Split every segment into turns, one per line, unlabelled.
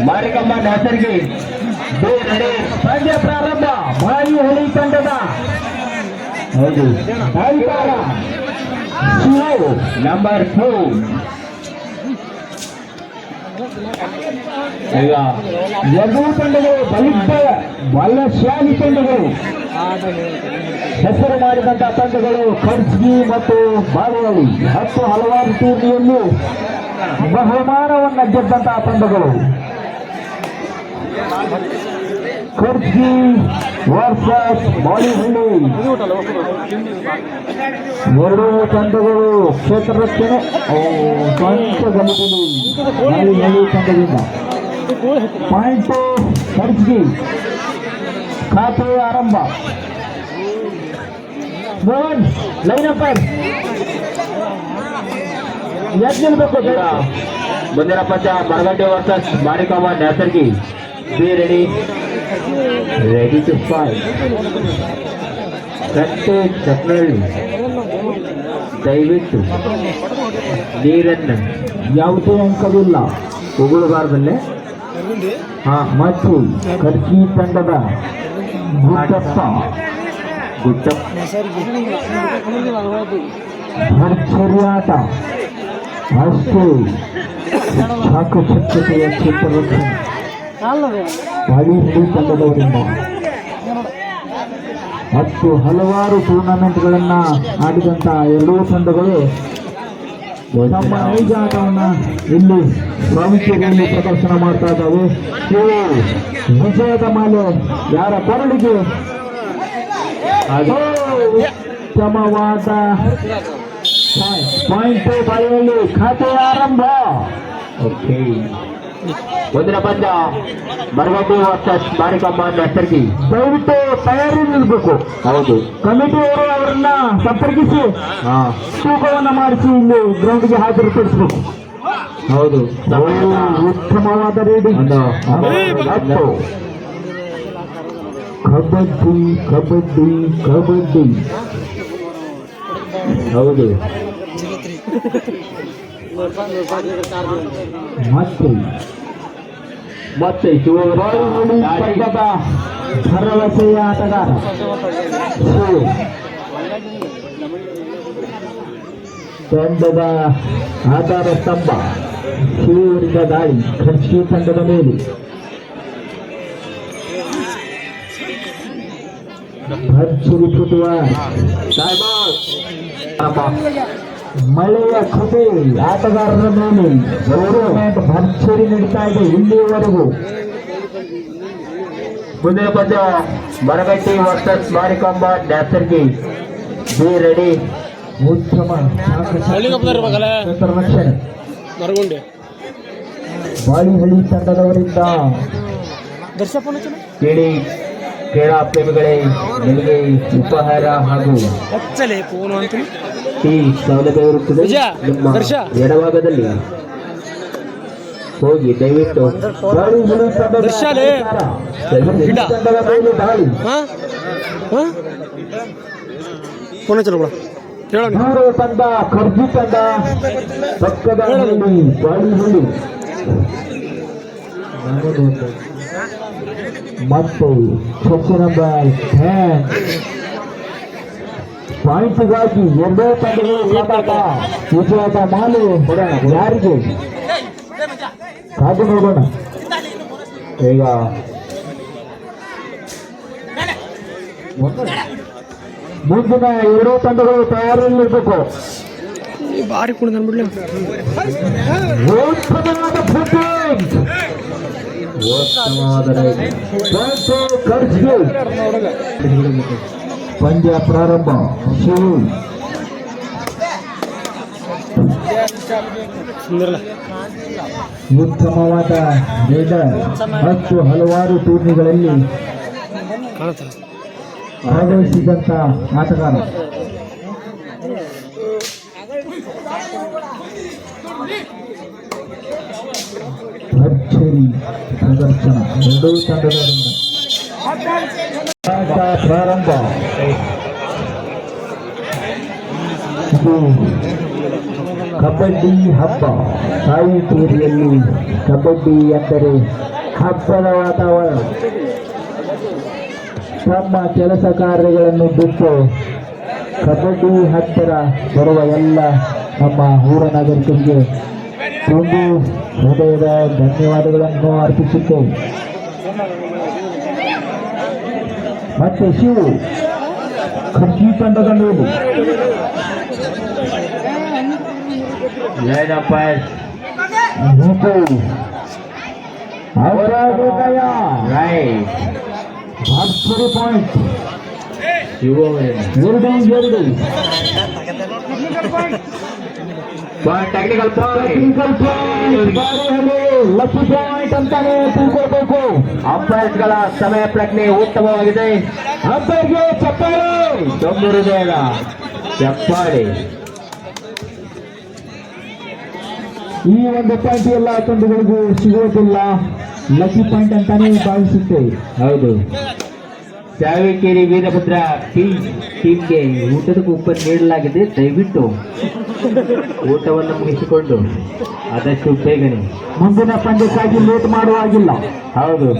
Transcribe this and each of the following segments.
ಮಾರಿಕಮ್ಮ ನೇಸರ್ಗಿ ಪಂದ್ಯ ಪ್ರಾರಂಭ. ಬಾಯಿಹಳ್ಳಿ ತಂಡದ ಹೌದು ನಂಬರ್ 2. ಈಗ ಎರಡೂ ತಂಡಗಳು ಬಲಶಾಲಿ ತಂಡಗಳು, ಹೆಸರು ಮಾಡಿದಂತಹ ತಂಡಗಳು ಖರ್ಜಿ ಮತ್ತು ಬಾಗೇವಾಡಿ. ಹಲವಾರು ಟೂರ್ನಿಯಲ್ಲಿ ಬಹುಮಾನವನ್ನು ಗೆದ್ದಂತಹ ತಂಡಗಳು. ಖರ್ಜಿ ವರ್ಸಸ್ ಬಾಳಿಹಳ್ಳಿ. ಎರಡೂ ತಂಡಗಳು ಕ್ಷೇತ್ರ ರಕ್ಷಣೆ ಸ್ವಂತ ಗಮನದಲ್ಲಿ ಬಾಳಿಹಳ್ಳಿ ತಂಡದಿಂದ ಪಾಯಿಂಟ್ ಖರ್ಜಿ. ಖಾತೆ ಆರಂಭ. ಮೋಹನ್ ಲೈನಪ್ಪರ್ ಎದ್ದಿರ್ಬೇಕು. ಮುಂದಿನ ಪಂಚ Maragadde versus Marikamma Nesargi. Be ready to fight. ಕಟ್ಟೆ ಚಕ್ನಳ್ಳಿ ದಯವಿಟ್ಟು ನೀರನ್ನು ಯಾವುದೇ ಅಂಕವಿಲ್ಲ ಉಗುಳುಗಾರದಲ್ಲೇ. ಮತ್ತು ಖರ್ಜಿ ತಂಡದ ಗುಡ್ಡಪ್ಪ ಭರ್ಜರಿ ಆಟ. ಅಷ್ಟೇ ಚಾಕಚಕ್ಯತೆಯ ಕ್ಷೇತ್ರರಕ್ಷಣೆ ಬಾಳಿಹಳ್ಳಿ ತಂಡದವರಿಂದ. ಮತ್ತು ಹಲವಾರು ಟೂರ್ನಮೆಂಟ್ಗಳನ್ನ ಆಡಿದಂತಹ ಎರಡೂ ತಂಡಗಳು ತಮ್ಮ ನೈಜ ಆಟವನ್ನು ಇಲ್ಲಿ ಪ್ರಾಮುಖ್ಯತೆಯಲ್ಲಿ ಪ್ರದರ್ಶನ ಮಾಡ್ತಾ ಇದ್ದಾವೆ. ವಿಜಯದ ಮಾಲೆ ಯಾರ ಕೊರಳಿಗೆ. ಉತ್ತಮವಾದ ಪಾಯಿಂಟ್ ಬಾಳಿಹಳ್ಳಿ. ಖಾತೆ ಆರಂಭ. ಓಕೆ, ಮುಂದಿನ ಪಂದ್ಯ ಮರಗಡ್ಡೆ ವರ್ಸಸ್ ಮಾರಿಕಮ್ಮ ನೇಸರ್ಗಿ. ದಯವಿಟ್ಟು ತಯಾರಿ ನಿಲ್ಬೇಕು. ಹೌದು, ಕಮಿಟಿಯವರು ಅವರನ್ನ ಸಂಪರ್ಕಿಸಿ ತೂಕವನ್ನು ಮಾಡಿಸಿ ಇಲ್ಲಿ ಗ್ರೌಂಡ್ಗೆ ಹಾಜರುಪಡಿಸಬೇಕು. ಹೌದು, ಉತ್ತಮವಾದ ರೀಡಿಂಗ್. ಕಬಡ್ಡಿ ಕಬಡ್ಡಿ ಕಬಡ್ಡಿ. ಹೌದು, ಮತ್ತೆ ತಂಡದ ಭರವಸೆಯ ಆಟಗಾರ ತಂಡದ ಆಧಾರ ಸ್ತಂಭ ಶಿವರಿಂದ ದಾಳಿ ಖರ್ಜಿ ತಂಡದ ಮೇಲೆ. ಭರ್ಜರಿ ಫುಟ್ಬಾಲ್. ಮಳೆಯ ಕೃಪೆ ಆಟಗಾರರ ಮೇಲೆ ಟೂರ್ನಮೆಂಟ್ ಭರ್ಜರಿ ನಡೀತಾ ಇದೆ ಇಲ್ಲಿಯವರೆಗೂ. ಮುಂದಿನ ಪಂದ್ಯ Maragatti versus Marikamma Nesargi. Be ready. ಉತ್ತಮ ರಕ್ಷಣೆ ಬಾಳಿಹಳ್ಳಿ ತಂಡದವರಿಂದ. ಕೇಳಿ ಕ್ರೀಡಾ ಪ್ರೇಮಿಗಳೇ, ನಿಮಗೆ ಉಪಹಾರ ಹಾಗೂ ಟೀ ಸೌಲಭ್ಯ ಇರುತ್ತದೆ ನಿಮ್ಮ ಎಡಭಾಗದಲ್ಲಿ. ಹೋಗಿ ದಯವಿಟ್ಟು ತಂಡ ಖರ್ಜಿ ತಂಡ ಪಕ್ಕದ ಬಾಳಿಹಳ್ಳಿ ಮತ್ತು ಚೊಚ್ಚ ನಂಬರ್ 10 ಪಾಯಿಂಟ್ಗಾಗಿ ಎರಡೇ ತಂಡಗಳು ಹೋದಾಗ ವಿಜಯದ ಮಾಲೆ ಯಾರಿಗೆ ಕಾದು ನೋಡೋಣ. ಈಗ ಮುಂದಿನ ಎರಡೂ ತಂಡಗಳು ತಯಾರಿಯಲ್ಲಿರ್ಬೇಕು.
ಬಾರಿ ಕುಣಿದ
ಪಂದ್ಯ ಪ್ರಾರಂಭ. ಉತ್ತಮವಾದ ರೇಡರ್ ಮತ್ತು ಹಲವಾರು ಟೂರ್ನಿಗಳಲ್ಲಿ ಭಾಗವಹಿಸಿದಂತ ಆಟಗಾರ. ಭರ್ಜರಿ ಪ್ರದರ್ಶನ ಎರಡೂ ತಂಡಗಳಿಂದ. ಪ್ರಾರಂಭ. ಕಬಡ್ಡಿ ಹಬ್ಬ. ತಾಯಿಕೇರಿಯಲ್ಲಿ ಕಬಡ್ಡಿ ಎಂದರೆ ಹಬ್ಬದ ವಾತಾವರಣ. ತಮ್ಮ ಕೆಲಸ ಕಾರ್ಯಗಳನ್ನು ಬಿಟ್ಟು ಕಬಡ್ಡಿ ಹತ್ತಿರ ಬರುವ ಎಲ್ಲ ನಮ್ಮ ಊರ ನಾಗರಿಕರಿಗೆ ತುಂಬು ಹೃದಯದ ಧನ್ಯವಾದಗಳನ್ನು ಅರ್ಪಿಸುತ್ತೇವೆ. ಮತ್ತೆ ಶಿವು ಖರ್ಚಿ ತಂಡದ ಮೇಲೆ ಭರ್ಜರಿ ಪಾಯಿಂಟ್. ಎರಡು ಟೆಕ್ನಿಕಲ್ ಪಾಯಿಂಟ್ ಲಕ್ಕಿ ಪಾಯಿಂಟ್ ಅಂತಾನೆ ತಿಳ್ಕೊಳ್ಬೇಕು. ಅಂಪೈರ್ಸ್ಗಳ ಸಮಯ ಪ್ರಜ್ಞೆ ಉತ್ತಮವಾಗಿದೆ. ಅಂಪೈರ್ಗೆ ಚಪ್ಪಾಳೆ, ದೊಡ್ಡ ಹೃದಯದ ಚಪ್ಪಾಳೆ. ಈ ಒಂದು ಪಾಯಿಂಟ್ ಎಲ್ಲ ತಂಡಗಳಿಗೂ ಸಿಗೋದಿಲ್ಲ. ಲಕ್ಕಿ ಪಾಯಿಂಟ್ ಅಂತಾನೆ ಭಾವಿಸುತ್ತೇವೆ. ಹೌದು. ಚಾವಿಕೇರಿ ವೀರಭದ್ರ ಟೀಮ್ಗೆ ಊಟದ ಕೂಪನ್ ನೀಡಲಾಗಿದೆ. ದಯವಿಟ್ಟು ಊಟವನ್ನು ಮುಗಿಸಿಕೊಂಡು ಆದಷ್ಟು ಬೇಗನೆ ಮುಂದಿನ ಪಂದ್ಯಕ್ಕಾಗಿ ಲೇಟ್ ಮಾಡುವಾಗಿಲ್ಲ. ಹೌದು.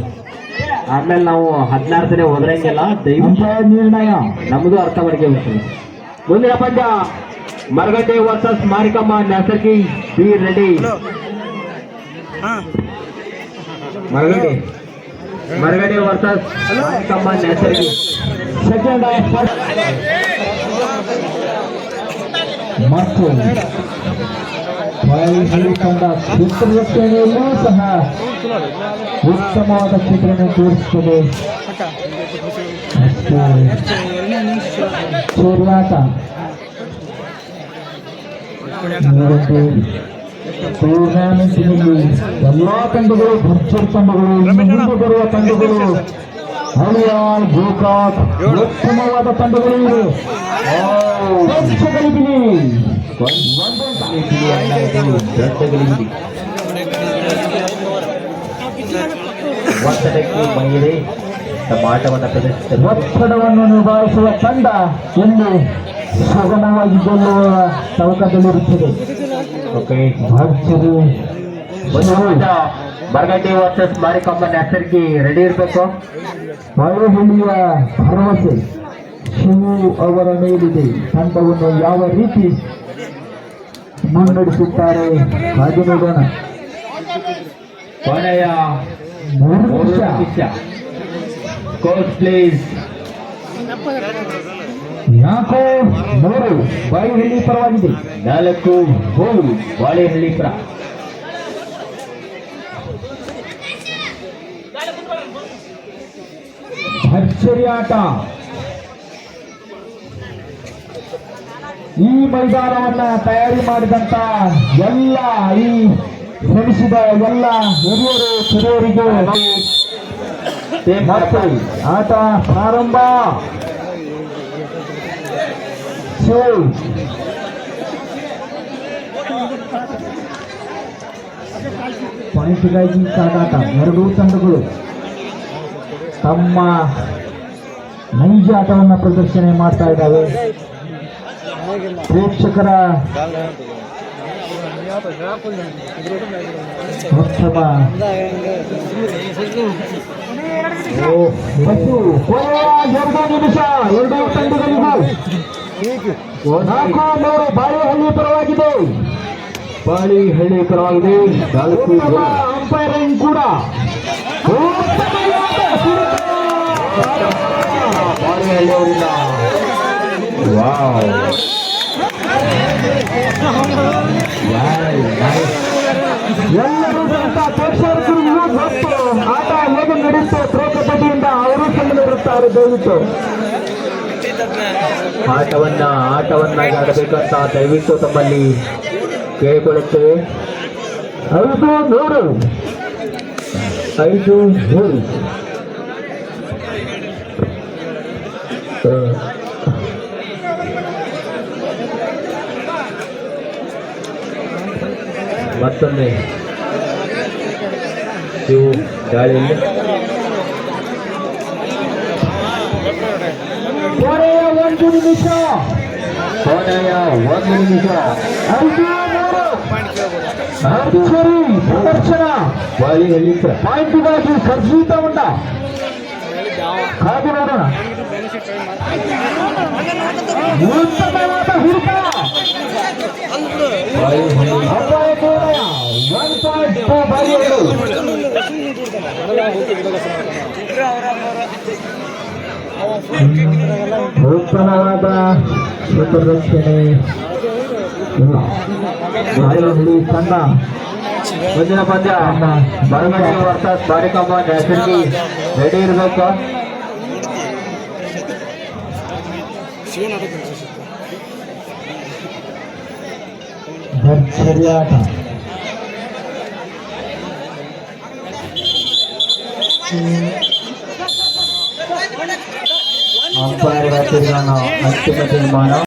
ಆಮೇಲೆ ನಾವು 16 ಜನ ಹೋದ್ರಂಗೆಲ್ಲ ದಯವಿಟ್ಟು ನಿರ್ಣಯ ನಮ್ಮದು ಅರ್ಥ ಮಾಡ್ಕೋಬೇಕು. ಮುಂದಿನ ಪಂದ್ಯ Maragatte versus Marikamma Nesargi. Be ready. Maragade versus Marikamma Nesargi. Second ಮತ್ತು ತಂಡ ಚಿತ್ರರಚನೆಯಲ್ಲೂ ಸಹ ಉತ್ತಮವಾದ ಚಿತ್ರಣ ತೋರಿಸುತ್ತದೆ. ಸೂರ್ಯಾಟ ಟೂರ್ನಾಮೆಂಟ್ನಲ್ಲಿ ಎಲ್ಲಾ ತಂಡಗಳು ಭರ್ಜರಿ ತಂಡಗಳು. ಮುಂದೆ ಬರುವ ತಂಡಗಳು ಹಳಿಯಾಳ್, ಗೋಕಾಕ್ ಉತ್ತಮವಾದ ತಂಡಗಳು ಇವೆ. ಒತ್ತಡವನ್ನು ನಿಭಾಯಿಸುವ ತಂಡ ಎಂದು ಸುಗಮವಾಗಿ ಗೆಲ್ಲುವ ತವಕದಲ್ಲಿರುತ್ತದೆ. ಬರಗಡ್ಡಿ ವರ್ಸಸ್ ಮಾರಿಕಮ್ಮ ನರ್ಸರ್ಗಿ ರೆಡಿ ಇರಬೇಕು. ಮಳೆಹಳ್ಳಿಯ ಭರವಸೆ ಶಿವು ಅವರ ಮೇಲಿದೆ. ತಂಡವನ್ನು ಯಾವ ರೀತಿ ಮುನ್ನಡೆಸುತ್ತಾರೆ ಹಾಗೆ ನೋಡೋಣ. ಕೊನೆಯ 3 ನಿಮಿಷ. Coach please. ಯಾಕೋ 3 ಬಾಳೆಹಳ್ಳಿ ಪರವಾಗಿದೆ. 4 ಗೋಲು ಬಾಳೆಹಳ್ಳಿ ಪರ. ಭರ್ಜರಿ ಆಟ. ಈ ಮೈದಾನವನ್ನ ತಯಾರಿ ಮಾಡಿದಂತ ಎಲ್ಲ ಈ ಶ್ರಮಿಸಿದ ಎಲ್ಲ ಹಿರಿಯರು ಕಿರಿಯರಿಗೆ ಆಟ ಪ್ರಾರಂಭ. ಪಾಯಿಂಟ್ಗಾಗಿ ಕಾದಾಟ. ಎರಡೂ ತಂಡಗಳು ತಮ್ಮ ನೈಜ ಆಟವನ್ನು ಪ್ರದರ್ಶನ ಮಾಡ್ತಾ ಇದ್ದಾವೆ. ಪ್ರೇಕ್ಷಕರ ಉತ್ತಮ 2 ನಿಮಿಷ. ಎರಡೂ ತಂಡಗಳಿಗೂ 4-3 ಬಾಳೆಹಳ್ಳಿ ಪರವಾಗಿದೆ. ಬಾಳೆಹಳ್ಳಿ ಪರವಾಗಿದೆ. ಅಂಪೈರಿಂಗ್ ಕೂಡ ಬಾಳೆಹಳ್ಳಿ ಅವರಿಂದ. ಎಲ್ಲರೂ ಸಹ ಪ್ರೇಕ್ಷಕರಿಗೂ ಮತ್ತು ಆಟ ಹೇಗೆ ನಡೆಯುತ್ತೆ ಪ್ರೋ ಕಬಡ್ಡಿಯಿಂದ ಅವರು ಸಂಬಂಧಿರುತ್ತಾರೆ. ದಯವಿಟ್ಟು ಆಟವನ್ನಾಗಿ ಆಡಬೇಕಂತ ದಯವಿಟ್ಟು ತಮ್ಮಲ್ಲಿ ಕೇಳಿಕೊಳ್ಳುತ್ತೇವೆ. 5-3 ಮತ್ತೊಮ್ಮೆ ಇವು ಗಾಳಿಯಲ್ಲಿ ಕೊನೆಯ 1 ನಿಮಿಷ. 5-3 ಅರ್ಚರಿ ಸಂದರ್ಶನ ಪಾಯಿಂಟ್ಗಾಗಿ ಖರ್ಚಿತ ಉಂಟ ಹಾಗೆ ನೋಡೋಣ. ಉತ್ತಮವಾದ ಹಿಡಿತ ಉತ್ತಮವಾದ ಪ್ರದರ್ಶನೆ ಹುಲಿ ತಂಡ ಮುಂದಿನ ಪಂದ್ಯ ಬರಗಟ್ಟಿ ವರ್ಸಸ್ ಬಾರಿಕಂಬ ನ್ಯಾಷನಲ್ ರೆಡಿ ಇರಬೇಕು. ಭರ್ಜರಿ ಆಟ. ಅಂಪೈರ್ ತೀರ್ಮಾನ ಅಂತಿಮ ತೀರ್ಮಾನ.